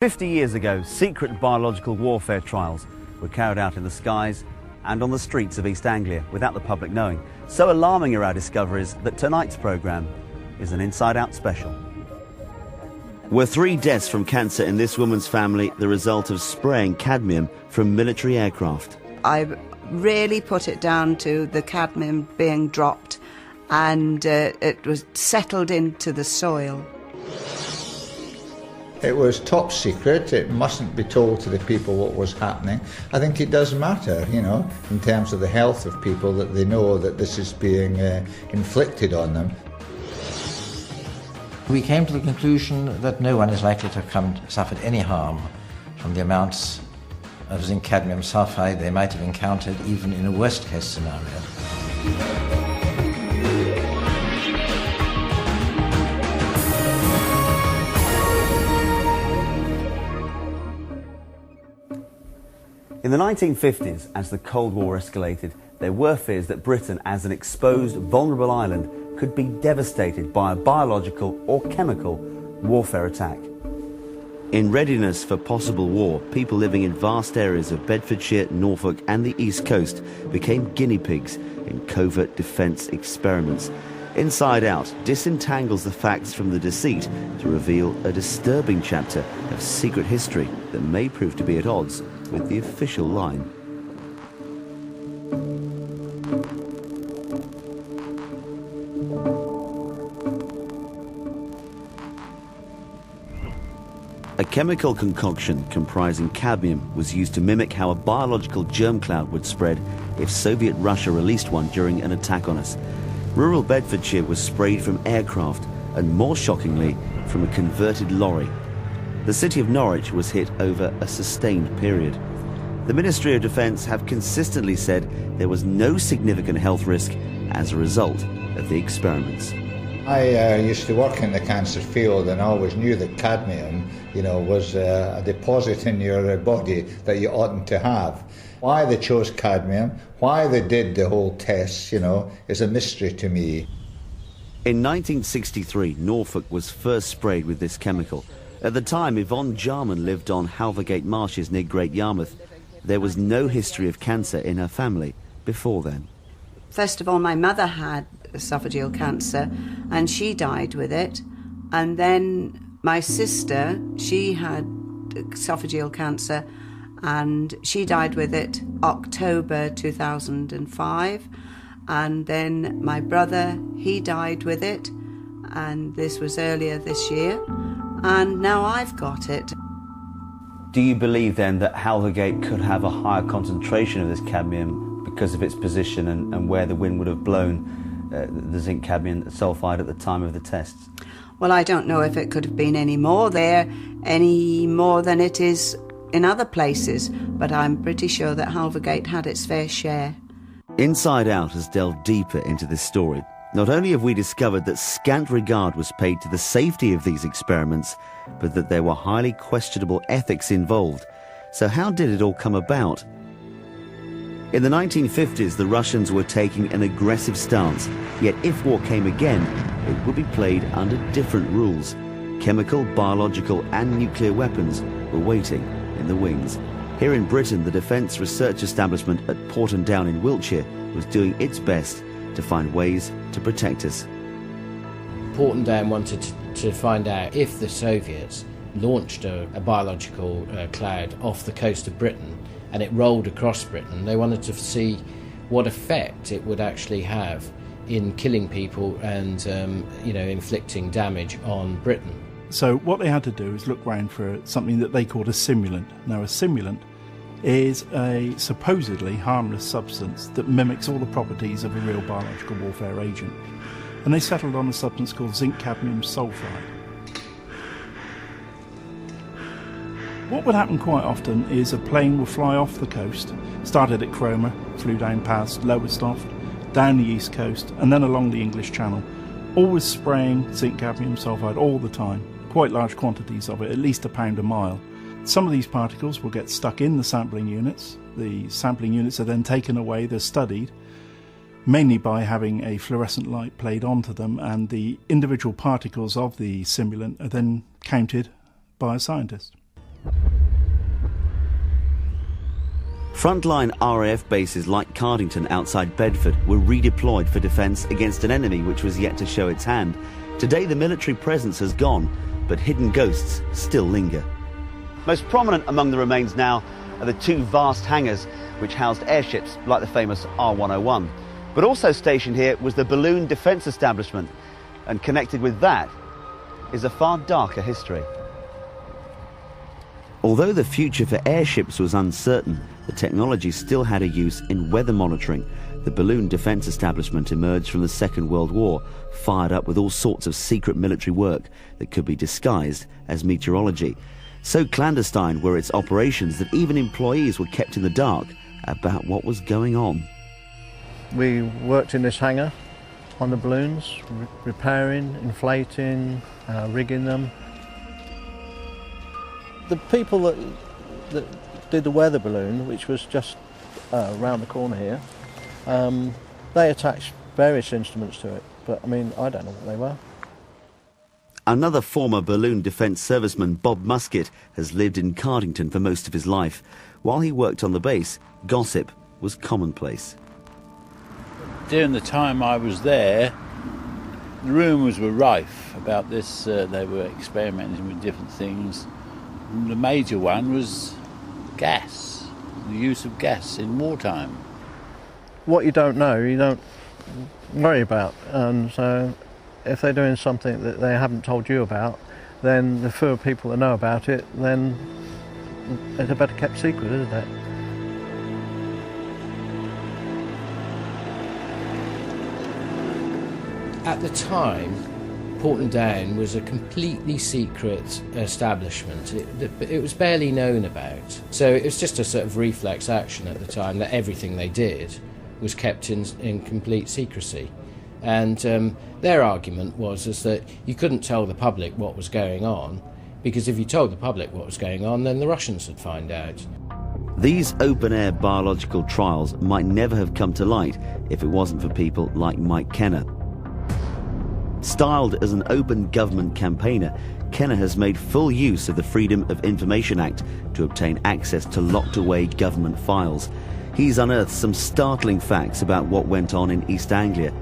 50 years ago, secret biological warfare trials were carried out in the skies and on the streets of East Anglia without the public knowing. So alarming are our discoveries that tonight's programme is an Inside Out special. Were 3 deaths from cancer in this woman's family the result of spraying cadmium from military aircraft? I really put it down to the cadmium being dropped and it was settled into the soil. It was top secret. It mustn't be told to the people what was happening. I think it does matter, you know, in terms of the health of people, that they know that this is being inflicted on them. We came to the conclusion that no one is likely to have suffered any harm from the amounts of zinc cadmium sulfide they might have encountered even in a worst case scenario. In the 1950s, as the Cold War escalated, there were fears that Britain, as an exposed, vulnerable island, could be devastated by a biological or chemical warfare attack. In readiness for possible war, people living in vast areas of Bedfordshire, Norfolk and the East Coast became guinea pigs in covert defence experiments. Inside Out disentangles the facts from the deceit to reveal a disturbing chapter of secret history that may prove to be at odds with the official line. A chemical concoction comprising cadmium was used to mimic how a biological germ cloud would spread if Soviet Russia released one during an attack on us. Rural Bedfordshire was sprayed from aircraft and, more shockingly, from a converted lorry. The city of Norwich was hit over a sustained period. The Ministry of Defence have consistently said there was no significant health risk as a result of the experiments. I used to work in the cancer field, and I always knew that cadmium, you know, was a deposit in your body that you oughtn't to have. Why they chose cadmium, why they did the whole test, you know, is a mystery to me. In 1963, Norfolk was first sprayed with this chemical. At the time, Yvonne Jarman lived on Halvergate Marshes near Great Yarmouth. There was no history of cancer in her family before then. First of all, my mother had esophageal cancer and she died with it. And then my sister, she had esophageal cancer and she died with it October 2005. And then my brother, he died with it, and this was earlier this year. And now I've got it. Do you believe then that Halvergate could have a higher concentration of this cadmium because of its position and where the wind would have blown the zinc cadmium sulfide at the time of the tests? Well, I don't know if it could have been any more there, any more than it is in other places, but I'm pretty sure that Halvergate had its fair share. Inside Out has delved deeper into this story. Not only have we discovered that scant regard was paid to the safety of these experiments, but that there were highly questionable ethics involved. So how did it all come about? In the 1950s, the Russians were taking an aggressive stance, yet if war came again, it would be played under different rules. Chemical, biological and nuclear weapons were waiting in the wings. Here in Britain, the Defence Research Establishment at Porton Down in Wiltshire was doing its best to find ways to protect us. Porton Down wanted to find out if the Soviets launched a biological cloud off the coast of Britain and it rolled across Britain. They wanted to see what effect it would actually have in killing people and inflicting damage on Britain. So what they had to do is look round for something that they called a simulant. Now, a simulant is a supposedly harmless substance that mimics all the properties of a real biological warfare agent. And they settled on a substance called zinc cadmium sulfide. What would happen quite often is a plane will fly off the coast, started at Cromer, flew down past Lowestoft, down the east coast and then along the English Channel, always spraying zinc cadmium sulfide all the time, quite large quantities of it, at least £1 a mile. Some of these particles will get stuck in the sampling units. The sampling units are then taken away, they're studied, mainly by having a fluorescent light played onto them, and the individual particles of the simulant are then counted by a scientist. Frontline RAF bases like Cardington outside Bedford were redeployed for defence against an enemy which was yet to show its hand. Today the military presence has gone, but hidden ghosts still linger. Most prominent among the remains now are the two vast hangars which housed airships like the famous R101. But also stationed here was the balloon defence establishment, and connected with that is a far darker history. Although the future for airships was uncertain, the technology still had a use in weather monitoring. The balloon defence establishment emerged from the Second World War, fired up with all sorts of secret military work that could be disguised as meteorology. So clandestine were its operations that even employees were kept in the dark about what was going on. We worked in this hangar on the balloons, repairing, inflating, rigging them. The people that did the weather balloon, which was just around the corner here, they attached various instruments to it, but I mean, I don't know what they were. Another former balloon defence serviceman, Bob Musket, has lived in Cardington for most of his life. While he worked on the base, gossip was commonplace. During the time I was there, the rumours were rife about this. They were experimenting with different things. The major one was gas, the use of gas in wartime. What you don't know, you don't worry about, and so if they're doing something that they haven't told you about, then the fewer people that know about it, then it's a better kept secret, isn't it? At the time, Porton Down was a completely secret establishment. It was barely known about. So it was just a sort of reflex action at the time that everything they did was kept in complete secrecy. And their argument was that you couldn't tell the public what was going on, because if you told the public what was going on, then the Russians would find out. These open-air biological trials might never have come to light if it wasn't for people like Mike Kenner. Styled as an open government campaigner, Kenner has made full use of the Freedom of Information Act to obtain access to locked-away government files. He's unearthed some startling facts about what went on in East Anglia.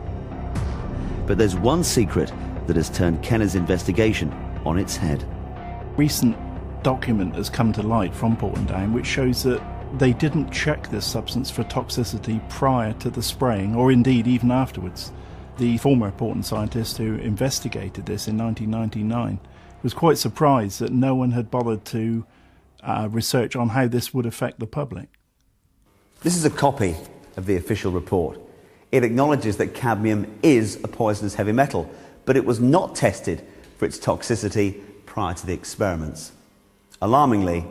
But there's one secret that has turned Kenner's investigation on its head. Recent document has come to light from Porton Down which shows that they didn't check this substance for toxicity prior to the spraying, or indeed even afterwards. The former Porton scientist who investigated this in 1999 was quite surprised that no one had bothered to research on how this would affect the public. This is a copy of the official report. It acknowledges that cadmium is a poisonous heavy metal, but it was not tested for its toxicity prior to the experiments. Alarmingly,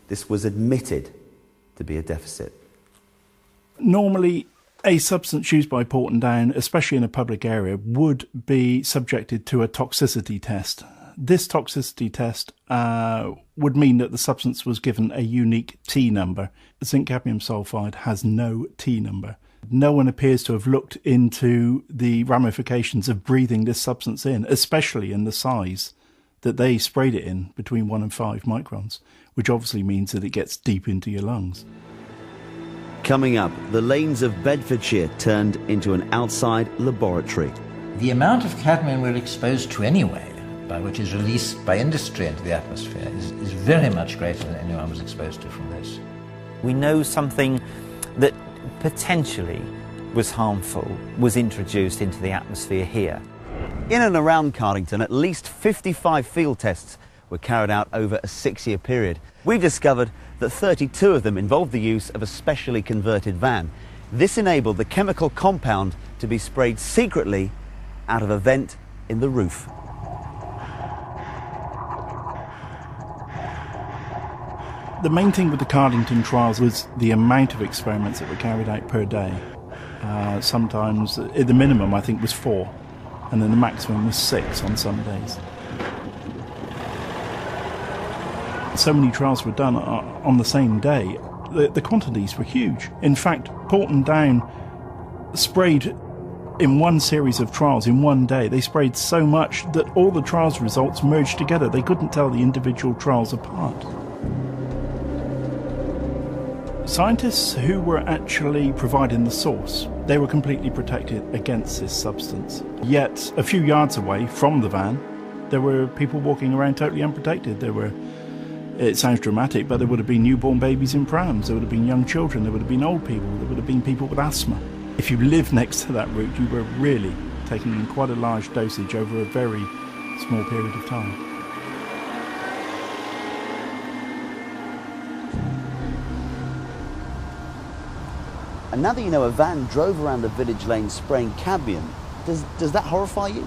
this was admitted to be a deficit. Normally, a substance used by Porton Down, especially in a public area, would be subjected to a toxicity test. This toxicity test would mean that the substance was given a unique T number. Zinc cadmium sulfide has no T number. No one appears to have looked into the ramifications of breathing this substance in, especially in the size that they sprayed it in, between 1 and 5 microns, which obviously means that it gets deep into your lungs. Coming up, the lanes of Bedfordshire turned into an outside laboratory. The amount of cadmium we're exposed to anyway, by which is released by industry into the atmosphere, is very much greater than anyone was exposed to from this. We know something that potentially was harmful was introduced into the atmosphere here. In and around Cardington, at least 55 field tests were carried out over a 6-year period. We've discovered that 32 of them involved the use of a specially converted van. This enabled the chemical compound to be sprayed secretly out of a vent in the roof. The main thing with the Cardington trials was the amount of experiments that were carried out per day. Sometimes, the minimum I think was 4, and then the maximum was 6 on some days. So many trials were done on the same day. The quantities were huge. In fact, Porton Down sprayed in one series of trials in one day. They sprayed so much that all the trials results merged together. They couldn't tell the individual trials apart. Scientists who were actually providing the source, they were completely protected against this substance. Yet, a few yards away from the van, there were people walking around totally unprotected. It sounds dramatic, but there would have been newborn babies in prams, there would have been young children, there would have been old people, there would have been people with asthma. If you lived next to that route, you were really taking in quite a large dosage over a very small period of time. And now that you know a van drove around the village lane spraying cadmium, does that horrify you?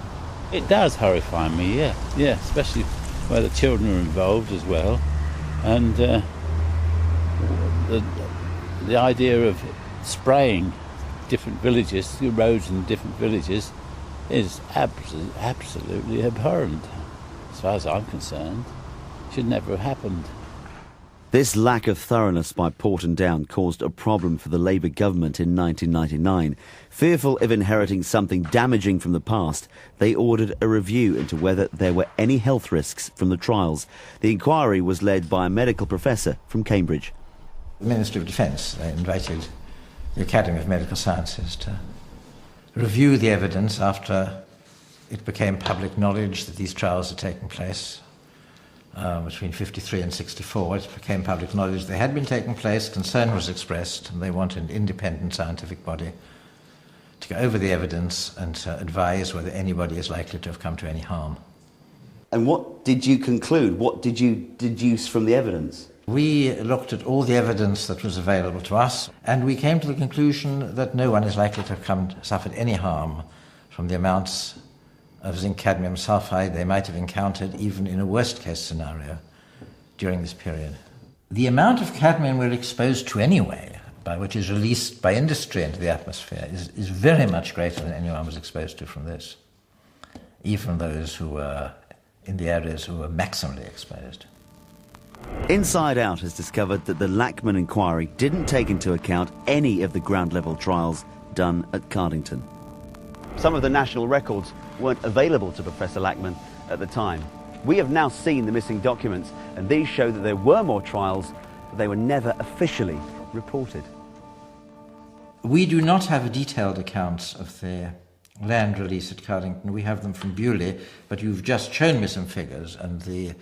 It does horrify me, yeah, especially where the children are involved as well. And the idea of spraying different villages, the roads in different villages, is absolutely abhorrent, as far as I'm concerned. It should never have happened. This lack of thoroughness by Porton Down caused a problem for the Labour government in 1999. Fearful of inheriting something damaging from the past, they ordered a review into whether there were any health risks from the trials. The inquiry was led by a medical professor from Cambridge. The Ministry of Defence invited the Academy of Medical Sciences to review the evidence after it became public knowledge that these trials had taken place. Between 53 and 64, it became public knowledge they had been taking place, concern was expressed, and they wanted an independent scientific body to go over the evidence and to advise whether anybody is likely to have come to any harm. And what did you conclude? What did you deduce from the evidence? We looked at all the evidence that was available to us, and we came to the conclusion that no one is likely to have suffered any harm from the amounts of zinc cadmium sulfide they might have encountered even in a worst-case scenario during this period. The amount of cadmium we're exposed to anyway, which is released by industry into the atmosphere, is very much greater than anyone was exposed to from this, even those who were in the areas who were maximally exposed. Inside Out has discovered that the Lachman inquiry didn't take into account any of the ground-level trials done at Cardington. Some of the national records weren't available to Professor Lachman at the time. We have now seen the missing documents, and these show that there were more trials, but they were never officially reported. We do not have detailed accounts of the land release at Cardington. We have them from Bewley, but you've just shown me some figures, and the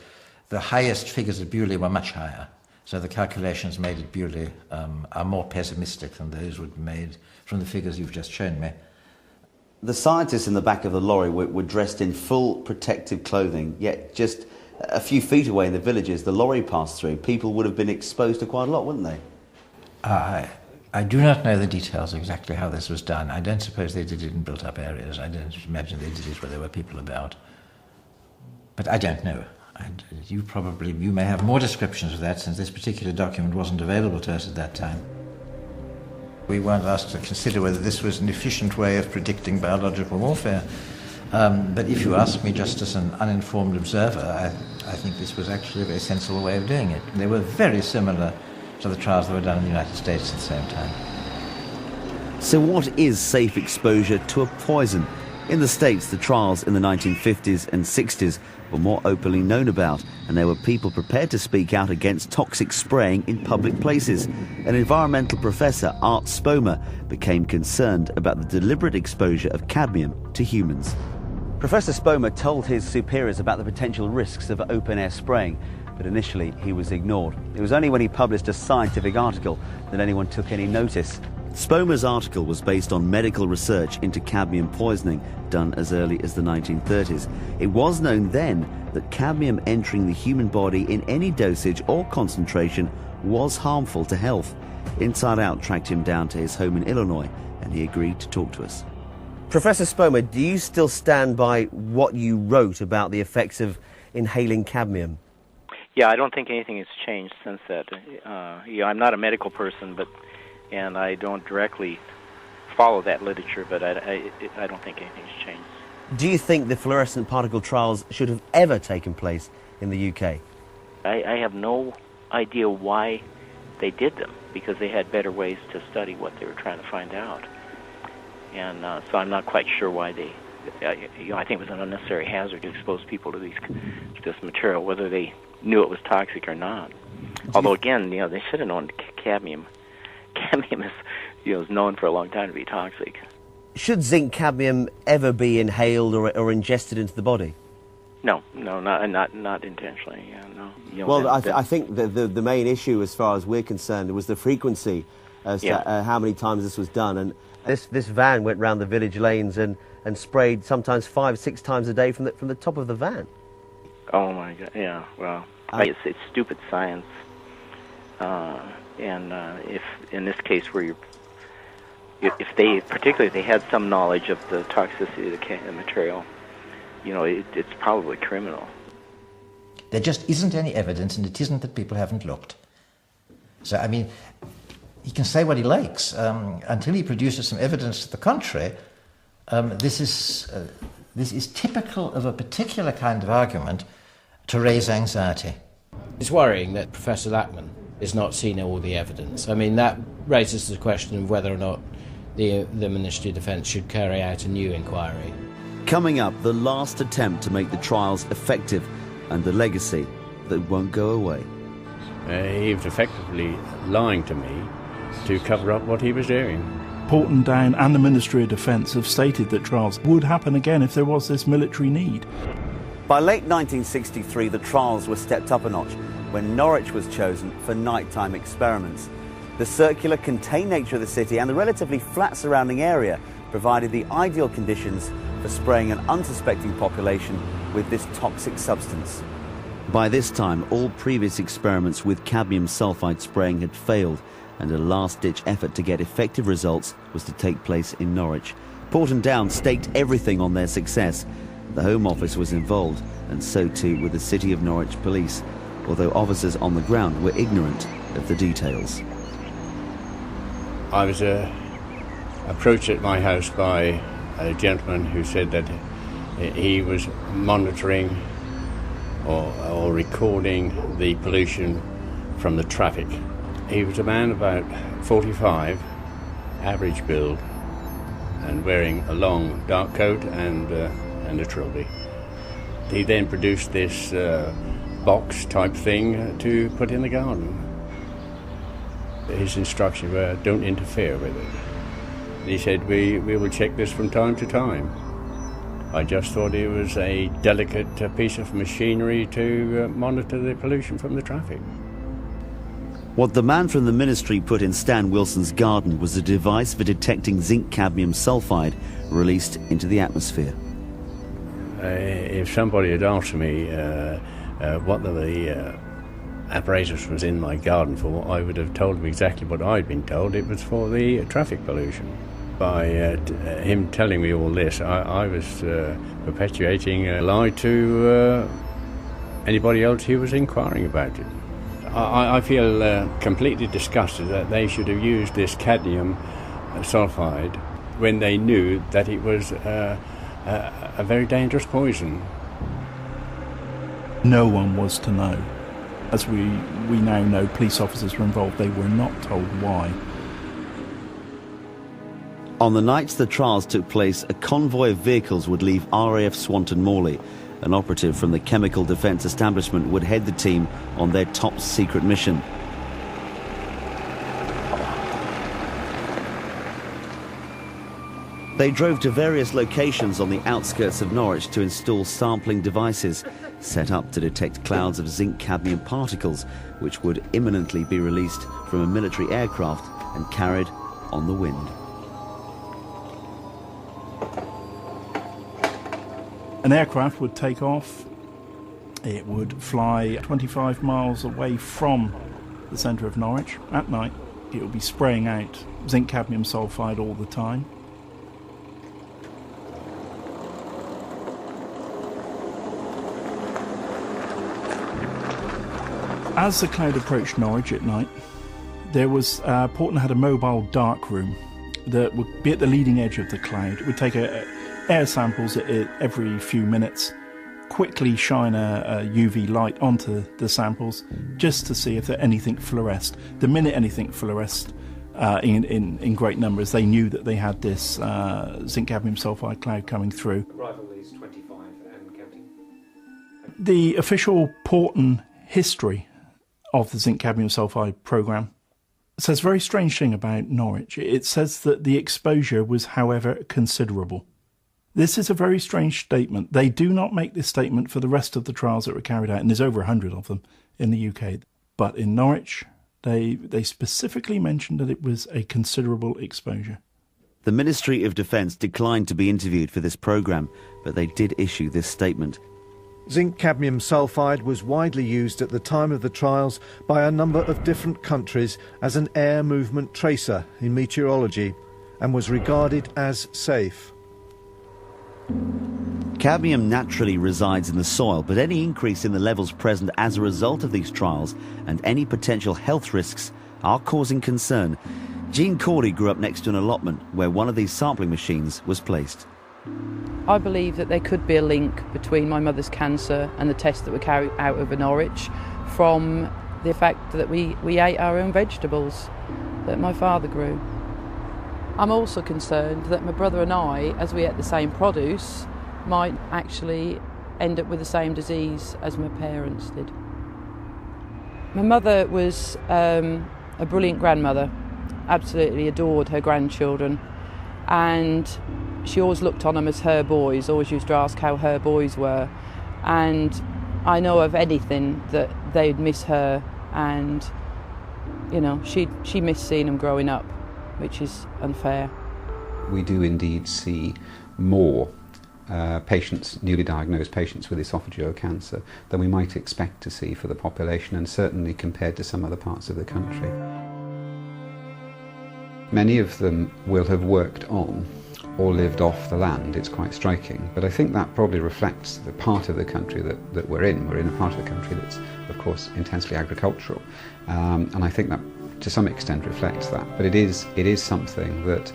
highest figures at Bewley were much higher. So the calculations made at Bewley are more pessimistic than those would be made from the figures you've just shown me. The scientists in the back of the lorry were dressed in full protective clothing, yet just a few feet away in the villages the lorry passed through, people would have been exposed to quite a lot, wouldn't they? I do not know the details of exactly how this was done. I don't suppose they did it in built-up areas. I don't imagine they did it where there were people about. But I don't know. You may have more descriptions of that, since this particular document wasn't available to us at that time. We weren't asked to consider whether this was an efficient way of predicting biological warfare. But if you ask me just as an uninformed observer, I think this was actually a very sensible way of doing it. They were very similar to the trials that were done in the United States at the same time. So what is safe exposure to a poison? In the States, the trials in the 1950s and 60s were more openly known about, and there were people prepared to speak out against toxic spraying in public places. An environmental professor, Art Spomer, became concerned about the deliberate exposure of cadmium to humans. Professor Spomer told his superiors about the potential risks of open-air spraying, but initially he was ignored. It was only when he published a scientific article that anyone took any notice. Spomer's article was based on medical research into cadmium poisoning done as early as the 1930s. It was known then that cadmium entering the human body in any dosage or concentration was harmful to health. Inside Out tracked him down to his home in Illinois, and he agreed to talk to us. Professor Spomer, do you still stand by what you wrote about the effects of inhaling cadmium? Yeah, I don't think anything has changed since that. I'm not a medical person, and I don't directly follow that literature, but I don't think anything's changed. Do you think the fluorescent particle trials should have ever taken place in the UK? I have no idea why they did them, because they had better ways to study what they were trying to find out. And so I'm not quite sure why they... I think it was an unnecessary hazard to expose people to this material, whether they knew it was toxic or not. Although, again, they should have known cadmium cadmium is known for a long time to be toxic. Should zinc cadmium ever be inhaled or ingested into the body? No, not intentionally. Yeah, no. Well, I think the main issue, as far as we're concerned, was the frequency as to how many times this was done. And this van went round the village lanes and sprayed sometimes 5-6 times a day from the top of the van. Oh my God! Yeah, well, it's stupid science, and if in this case if they had some knowledge of the toxicity of the material, it's probably criminal. There just isn't any evidence, and it isn't that people haven't looked. So, I mean, he can say what he likes. Until he produces some evidence to the contrary, this is typical of a particular kind of argument to raise anxiety. It's worrying that Professor Lachman has not seen all the evidence. I mean, that raises the question of whether or not the Ministry of Defence should carry out a new inquiry. Coming up, the last attempt to make the trials effective and the legacy that won't go away. He was effectively lying to me to cover up what he was doing. Porton Down and the Ministry of Defence have stated that trials would happen again if there was this military need. By late 1963, the trials were stepped up a notch when Norwich was chosen for nighttime experiments. The circular, contained nature of the city and the relatively flat surrounding area provided the ideal conditions for spraying an unsuspecting population with this toxic substance. By this time, all previous experiments with cadmium sulfide spraying had failed, and a last-ditch effort to get effective results was to take place in Norwich. Porton Down staked everything on their success. The Home Office was involved, and so too were the City of Norwich Police, although officers on the ground were ignorant of the details. I was approached at my house by a gentleman who said that he was monitoring or recording the pollution from the traffic. He was a man about 45, average build, and wearing a long dark coat and a trilby. He then produced this box type thing to put in the garden. His instructions were, don't interfere with it. He said, we will check this from time to time. I just thought it was a delicate piece of machinery to monitor the pollution from the traffic. What the man from the ministry put in Stan Wilson's garden was a device for detecting zinc cadmium sulfide released into the atmosphere. If somebody had asked me what the apparatus was in my garden for, I would have told them exactly what I'd been told. It was for the traffic pollution. By him telling me all this, I was perpetuating a lie to anybody else who was inquiring about it. I feel completely disgusted that they should have used this cadmium sulfide when they knew that it was a very dangerous poison. No one was to know. As we now know, police officers were involved. They were not told why. On the nights the trials took place, a convoy of vehicles would leave RAF Swanton Morley. An operative from the chemical defence establishment would head the team on their top secret mission. They drove to various locations on the outskirts of Norwich to install sampling devices set up to detect clouds of zinc cadmium particles which would imminently be released from a military aircraft and carried on the wind. An aircraft would take off. It would fly 25 miles away from the centre of Norwich at night. It would be spraying out zinc cadmium sulfide all the time. As the cloud approached Norwich at night, there was Porton had a mobile dark room that would be at the leading edge of the cloud. It would take air samples every few minutes, quickly shine a UV light onto the samples just to see if anything fluoresced. The minute anything fluoresced in great numbers, they knew that they had this zinc cadmium sulfide cloud coming through. Arrival is 25 and counting. The official Porton history of the zinc cadmium sulfide programme It says a very strange thing about Norwich. It says that the exposure was, however, considerable. This is a very strange statement. They do not make this statement for the rest of the trials that were carried out, and there's over 100 of them in the UK. But in Norwich, they specifically mentioned that it was a considerable exposure. The Ministry of Defence declined to be interviewed for this programme, but they did issue this statement. Zinc cadmium sulfide was widely used at the time of the trials by a number of different countries as an air movement tracer in meteorology and was regarded as safe. Cadmium naturally resides in the soil, but any increase in the levels present as a result of these trials and any potential health risks are causing concern. Jean Corley grew up next to an allotment where one of these sampling machines was placed. I believe that there could be a link between my mother's cancer and the tests that were carried out over Norwich from the fact that we ate our own vegetables that my father grew. I'm also concerned that my brother and I, as we ate the same produce, might actually end up with the same disease as my parents did. My mother was a brilliant grandmother, absolutely adored her grandchildren, and she always looked on them as her boys, always used to ask how her boys were. And I know of anything that they'd miss her, and, you know, she missed seeing them growing up, which is unfair. We do indeed see more patients, newly diagnosed patients with esophageal cancer than we might expect to see for the population, and certainly compared to some other parts of the country. Many of them will have worked on or lived off the land. It's quite striking, but I think that probably reflects the part of the country that we're in. We're in a part of the country that's, of course, intensely agricultural, and I think that to some extent reflects that. But it is something that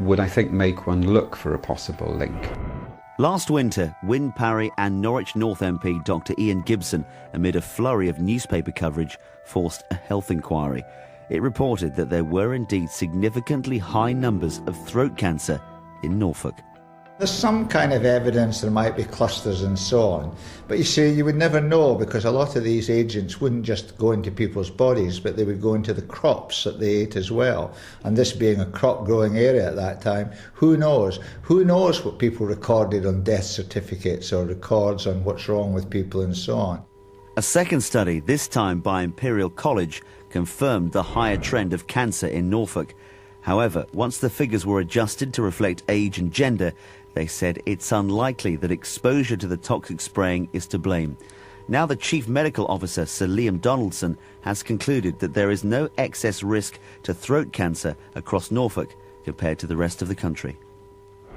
would, I think, make one look for a possible link. Last winter, Wyn Parry and Norwich North MP Dr Ian Gibson, amid a flurry of newspaper coverage, forced a health inquiry. It reported that there were indeed significantly high numbers of throat cancer in Norfolk. There's some kind of evidence there might be clusters and so on, but you see, you would never know, because a lot of these agents wouldn't just go into people's bodies, but they would go into the crops that they ate as well. And this being a crop growing area at that time, who knows? Who knows what people recorded on death certificates or records on what's wrong with people and so on. A second study, this time by Imperial College, confirmed the higher trend of cancer in Norfolk. However, once the figures were adjusted to reflect age and gender, they said it's unlikely that exposure to the toxic spraying is to blame. Now the Chief Medical Officer, Sir Liam Donaldson, has concluded that there is no excess risk to throat cancer across Norfolk compared to the rest of the country.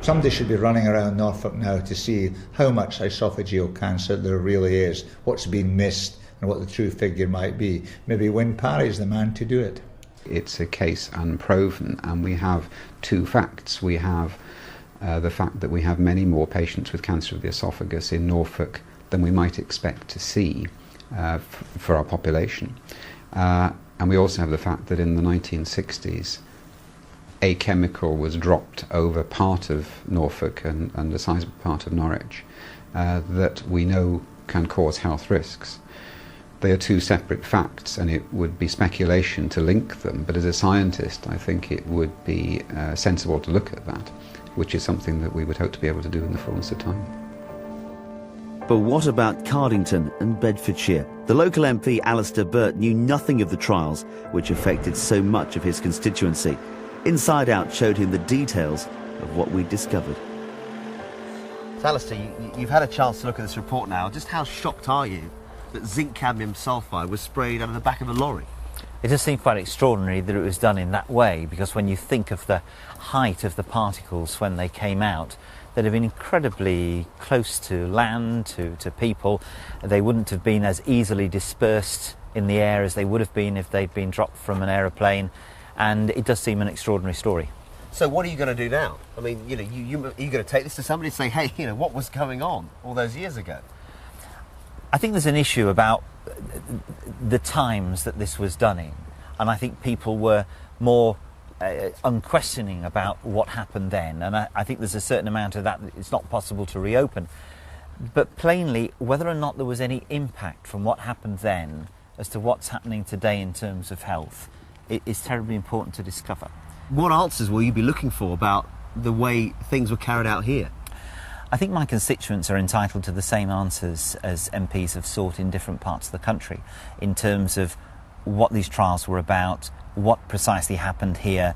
Somebody should be running around Norfolk now to see how much esophageal cancer there really is, what's been missed, and what the true figure might be. Maybe Wyn Parry's the man to do it. It's a case unproven, and we have two facts. We have the fact that we have many more patients with cancer of the esophagus in Norfolk than we might expect to see for our population. And we also have the fact that in the 1960s, a chemical was dropped over part of Norfolk and a sizable part of Norwich that we know can cause health risks. They are two separate facts, and it would be speculation to link them, but as a scientist I think it would be sensible to look at that, which is something that we would hope to be able to do in the fullness of time. But what about Cardington and Bedfordshire? The local MP, Alistair Burt, knew nothing of the trials which affected so much of his constituency. Inside Out showed him the details of what we'd discovered. So Alistair, you've had a chance to look at this report now. Just how shocked are you that zinc cadmium sulfide was sprayed out of the back of a lorry? It does seem quite extraordinary that it was done in that way, because when you think of the height of the particles when they came out, they'd have been incredibly close to land, to people. They wouldn't have been as easily dispersed in the air as they would have been if they'd been dropped from an aeroplane, and it does seem an extraordinary story. So what are you going to do now? I mean, are you going to take this to somebody and say, hey, what was going on all those years ago? I think there's an issue about the times that this was done in, and I think people were more unquestioning about what happened then, and I think there's a certain amount of that it's not possible to reopen. But plainly, whether or not there was any impact from what happened then as to what's happening today in terms of health is terribly important to discover. What answers will you be looking for about the way things were carried out here? I think my constituents are entitled to the same answers as MPs have sought in different parts of the country in terms of what these trials were about, what precisely happened here,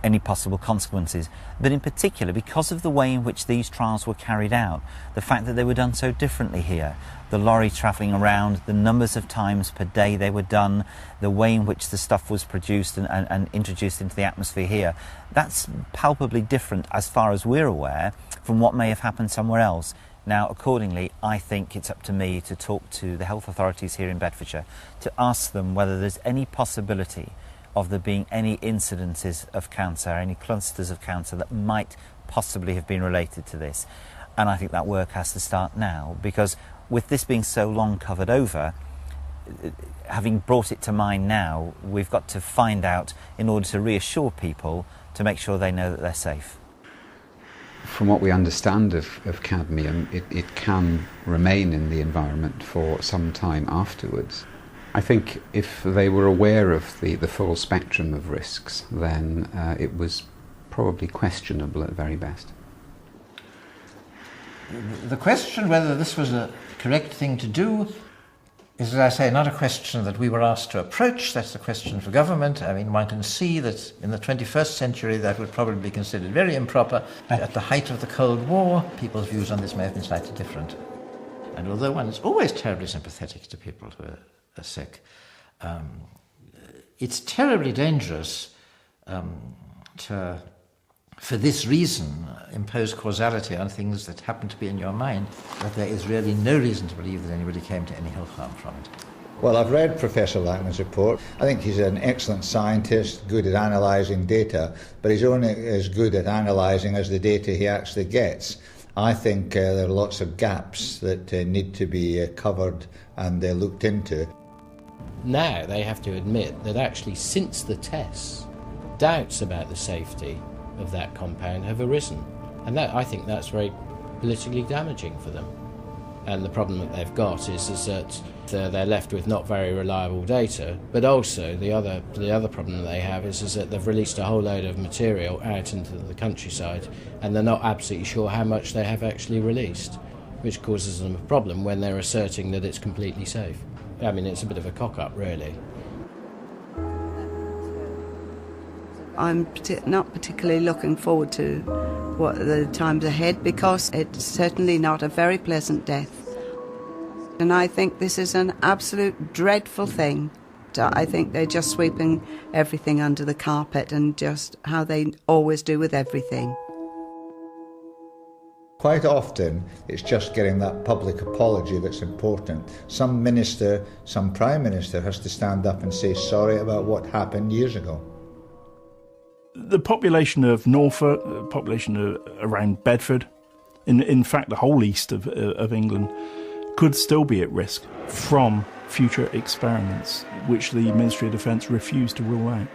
any possible consequences. But in particular, because of the way in which these trials were carried out, the fact that they were done so differently here, the lorry travelling around, the numbers of times per day they were done, the way in which the stuff was produced and introduced into the atmosphere here, that's palpably different, as far as we're aware, from what may have happened somewhere else. Now, accordingly, I think it's up to me to talk to the health authorities here in Bedfordshire to ask them whether there's any possibility of there being any incidences of cancer, any clusters of cancer that might possibly have been related to this. And I think that work has to start now, because with this being so long covered over, having brought it to mind now, we've got to find out in order to reassure people to make sure they know that they're safe. From what we understand of cadmium, it can remain in the environment for some time afterwards. I think if they were aware of the full spectrum of risks, then it was probably questionable at the very best. The question whether this was a correct thing to do is, as I say, not a question that we were asked to approach. That's a question for government. I mean, one can see that in the 21st century that would probably be considered very improper. At the height of the Cold War, people's views on this may have been slightly different. And although one is always terribly sympathetic to people who are sick, it's terribly dangerous for this reason, impose causality on things that happen to be in your mind, but there is really no reason to believe that anybody came to any health harm from it. Well, I've read Professor Lackman's report. I think he's an excellent scientist, good at analysing data, but he's only as good at analysing as the data he actually gets. I think there are lots of gaps that need to be covered and looked into. Now they have to admit that actually since the tests, doubts about the safety of that compound have arisen. And that, I think that's very politically damaging for them. And the problem that they've got is that they're left with not very reliable data, but also the other problem that they have is that they've released a whole load of material out into the countryside and they're not absolutely sure how much they have actually released, which causes them a problem when they're asserting that it's completely safe. I mean, it's a bit of a cock-up, really. I'm not particularly looking forward to what the times ahead, because it's certainly not a very pleasant death. And I think this is an absolute dreadful thing. I think they're just sweeping everything under the carpet, and just how they always do with everything. Quite often, it's just getting that public apology that's important. Some minister, some Prime Minister has to stand up and say sorry about what happened years ago. The population of Norfolk, the population around Bedford, in fact the whole east of England, could still be at risk from future experiments, which the Ministry of Defence refused to rule out.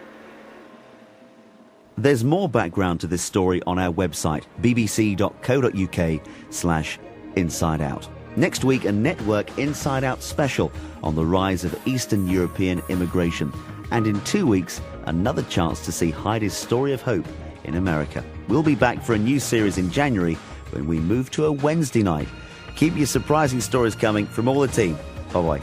There's more background to this story on our website, bbc.co.uk/Inside Out. Next week, a Network Inside Out special on the rise of Eastern European immigration. And in 2 weeks, another chance to see Heidi's story of hope in America. We'll be back for a new series in January when we move to a Wednesday night. Keep your surprising stories coming from all the team. Bye-bye.